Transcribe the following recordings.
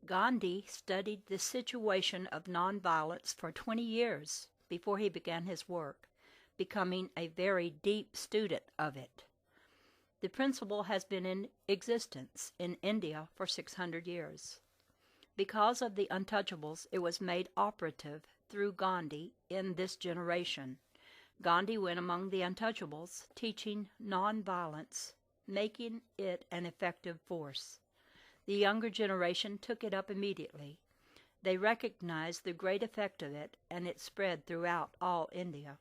Gandhi studied the situation of nonviolence for 20 years before he began his work, becoming a very deep student of it. The principle has been in existence in India for 600 years. Because of the untouchables, it was made operative through Gandhi in this generation. Gandhi went among the untouchables, teaching nonviolence, making it an effective force. The younger generation took it up immediately. They recognized the great effect of it, and it spread throughout all India.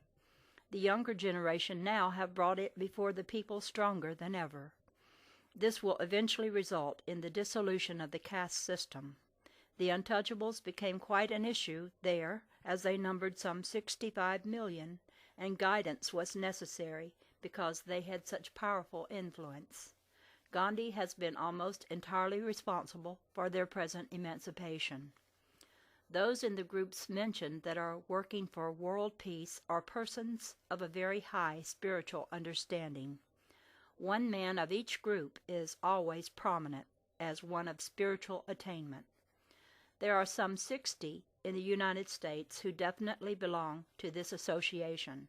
The younger generation now have brought it before the people stronger than ever. This will eventually result in the dissolution of the caste system. The untouchables became quite an issue there, as they numbered some 65 million, and guidance was necessary because they had such powerful influence. Gandhi has been almost entirely responsible for their present emancipation. Those in the groups mentioned that are working for world peace are persons of a very high spiritual understanding. One man of each group is always prominent as one of spiritual attainment. There are some 60 in the United States who definitely belong to this association.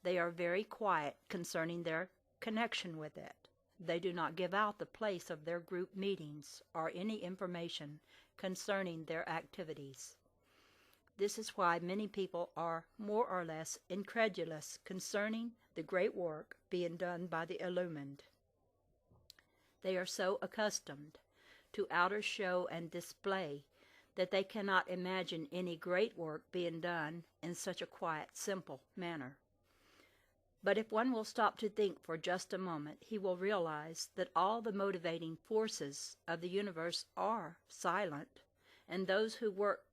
They are very quiet concerning their connection with it. They do not give out the place of their group meetings or any information concerning their activities. This is why many people are more or less incredulous concerning the great work being done by the illumined. They are so accustomed to outer show and display that they cannot imagine any great work being done in such a quiet, simple manner. But if one will stop to think for just a moment, he will realize that all the motivating forces of the universe are silent, and those who work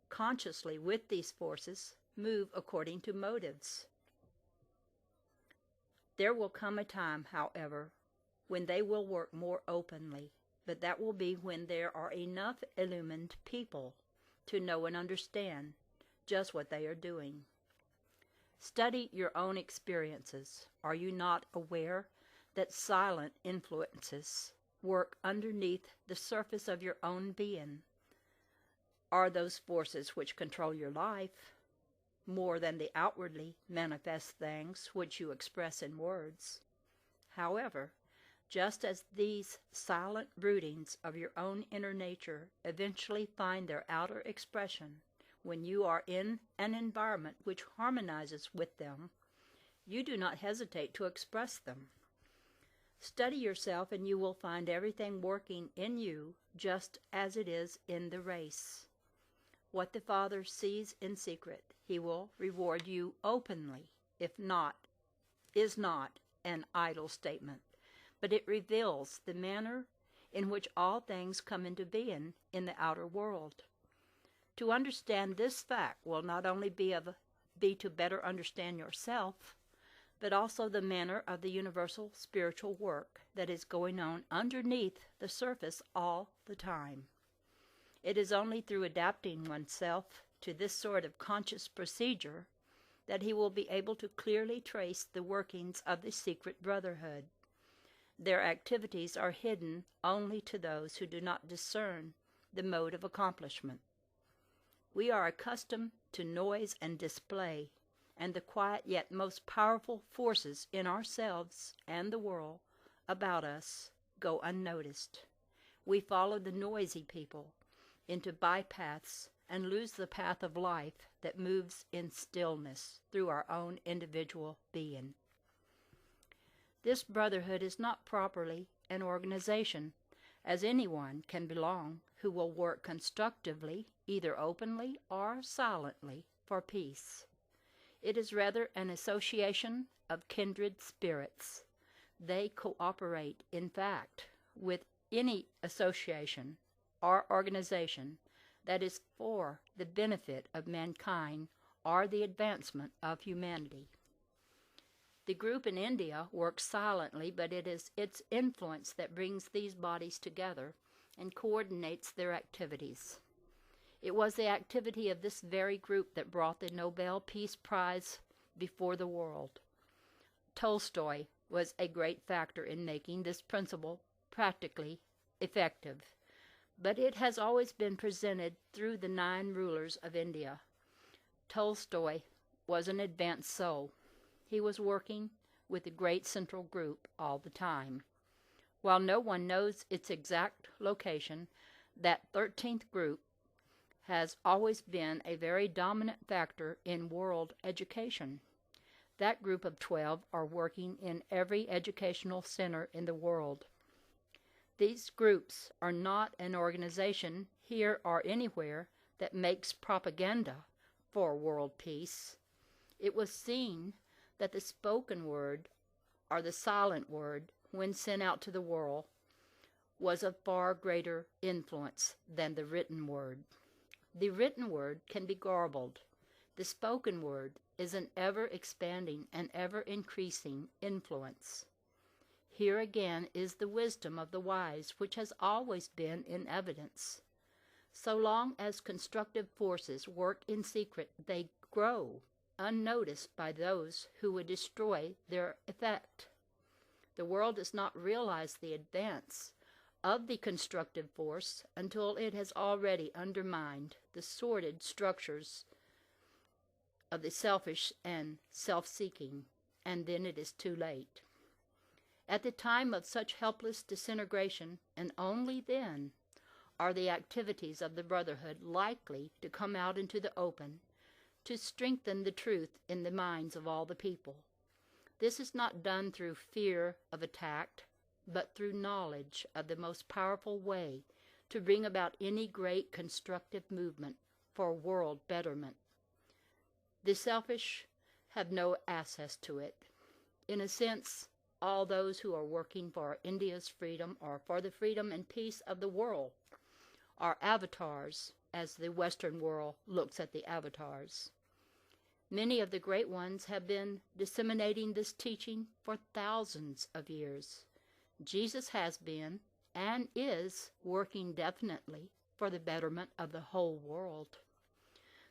consciously with these forces move according to motives. There will come a time, however, when they will work more openly, but that will be when there are enough illumined people to know and understand just what they are doing. Study your own experiences. Are you not aware that silent influences work underneath the surface of your own being? Are those forces which control your life more than the outwardly manifest things which you express in words? However, just as these silent broodings of your own inner nature eventually find their outer expression when you are in an environment which harmonizes with them, you do not hesitate to express them. Study yourself and you will find everything working in you just as it is in the race. What the Father sees in secret, he will reward you openly, if not, is not an idle statement, but it reveals the manner in which all things come into being in the outer world. To understand this fact will not only be to better understand yourself, but also the manner of the universal spiritual work that is going on underneath the surface all the time. It is only through adapting oneself to this sort of conscious procedure that he will be able to clearly trace the workings of the secret brotherhood. Their activities are hidden only to those who do not discern the mode of accomplishment. We are accustomed to noise and display, and the quiet yet most powerful forces in ourselves and the world about us go unnoticed. We follow the noisy people into bypaths and lose the path of life that moves in stillness through our own individual being. This brotherhood is not properly an organization, as anyone can belong who will work constructively, either openly or silently, for peace. It is rather an association of kindred spirits. They cooperate, in fact, with any association or organization that is for the benefit of mankind or the advancement of humanity. The group in India works silently, but it is its influence that brings these bodies together and coordinates their activities. It was the activity of this very group that brought the Nobel Peace Prize before the world. Tolstoy was a great factor in making this principle practically effective. but it has always been presented through the 9 rulers of India. Tolstoy was an advanced soul. He was working with the great central group all the time. While no one knows its exact location, that 13th group has always been a very dominant factor in world education. That group of 12 are working in every educational center in the world. These groups are not an organization here or anywhere that makes propaganda for world peace. It was seen that the spoken word, or the silent word, when sent out to the world, was of far greater influence than the written word. The written word can be garbled. The spoken word is an ever-expanding and ever-increasing influence. Here again is the wisdom of the wise, which has always been in evidence. So long as constructive forces work in secret, they grow, unnoticed by those who would destroy their effect. The world does not realize the advance of the constructive force until it has already undermined the sordid structures of the selfish and self-seeking, and then it is too late. At the time of such helpless disintegration, and only then, are the activities of the Brotherhood likely to come out into the open to strengthen the truth in the minds of all the people. This is not done through fear of attack, but through knowledge of the most powerful way to bring about any great constructive movement for world betterment. The selfish have no access to it. In a sense, all those who are working for India's freedom or for the freedom and peace of the world are avatars, as the Western world looks at the avatars. Many of the great ones have been disseminating this teaching for thousands of years. Jesus has been and is working definitely for the betterment of the whole world.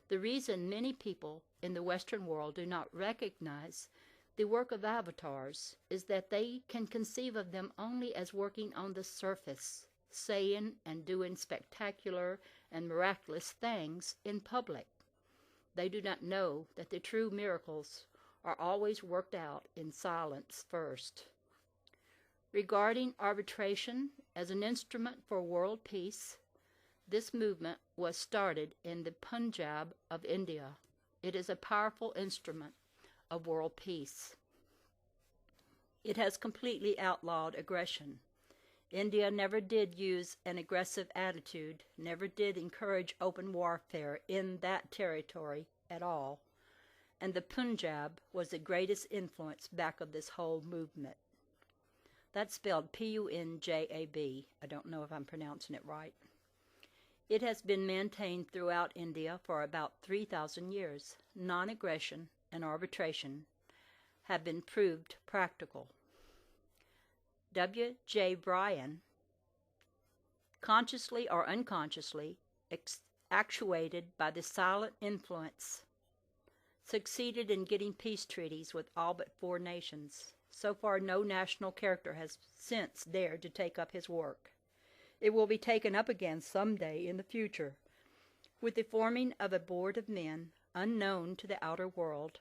The reason many people in the Western world do not recognize the work of avatars is that they can conceive of them only as working on the surface, saying and doing spectacular and miraculous things in public. They do not know that the true miracles are always worked out in silence first. Regarding arbitration as an instrument for world peace, this movement was started in the Punjab of India. It is a powerful instrument of world peace. It has completely outlawed aggression. India never did use an aggressive attitude, never did encourage open warfare in that territory at all, and the Punjab was the greatest influence back of this whole movement. That's spelled Punjab. I don't know if I'm pronouncing it right. It has been maintained throughout India for about 3,000 years. Non-aggression and arbitration have been proved practical. W. J. Bryan, consciously or unconsciously actuated by the silent influence, succeeded in getting peace treaties with all but 4 nations. So far, no national character has since dared to take up his work. It will be taken up again someday in the future, with the forming of a board of men unknown to the outer world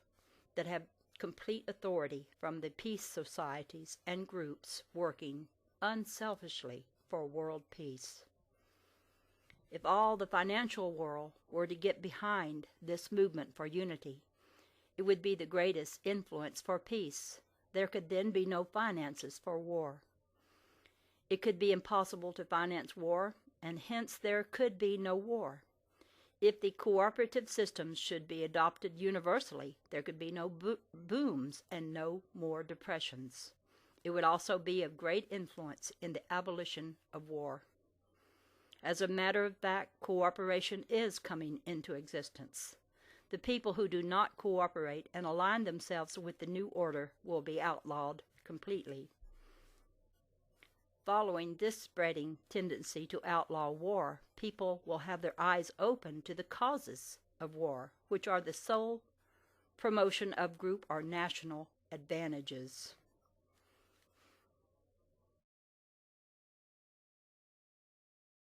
that have complete authority from the peace societies and groups working unselfishly for world peace. If all the financial world were to get behind this movement for unity, it would be the greatest influence for peace. There could then be no finances for war. It could be impossible to finance war, and hence there could be no war. If the cooperative systems should be adopted universally, there could be no booms and no more depressions. It would also be of great influence in the abolition of war. As a matter of fact, cooperation is coming into existence. The people who do not cooperate and align themselves with the new order will be outlawed completely. Following this spreading tendency to outlaw war, people will have their eyes open to the causes of war, which are the sole promotion of group or national advantages.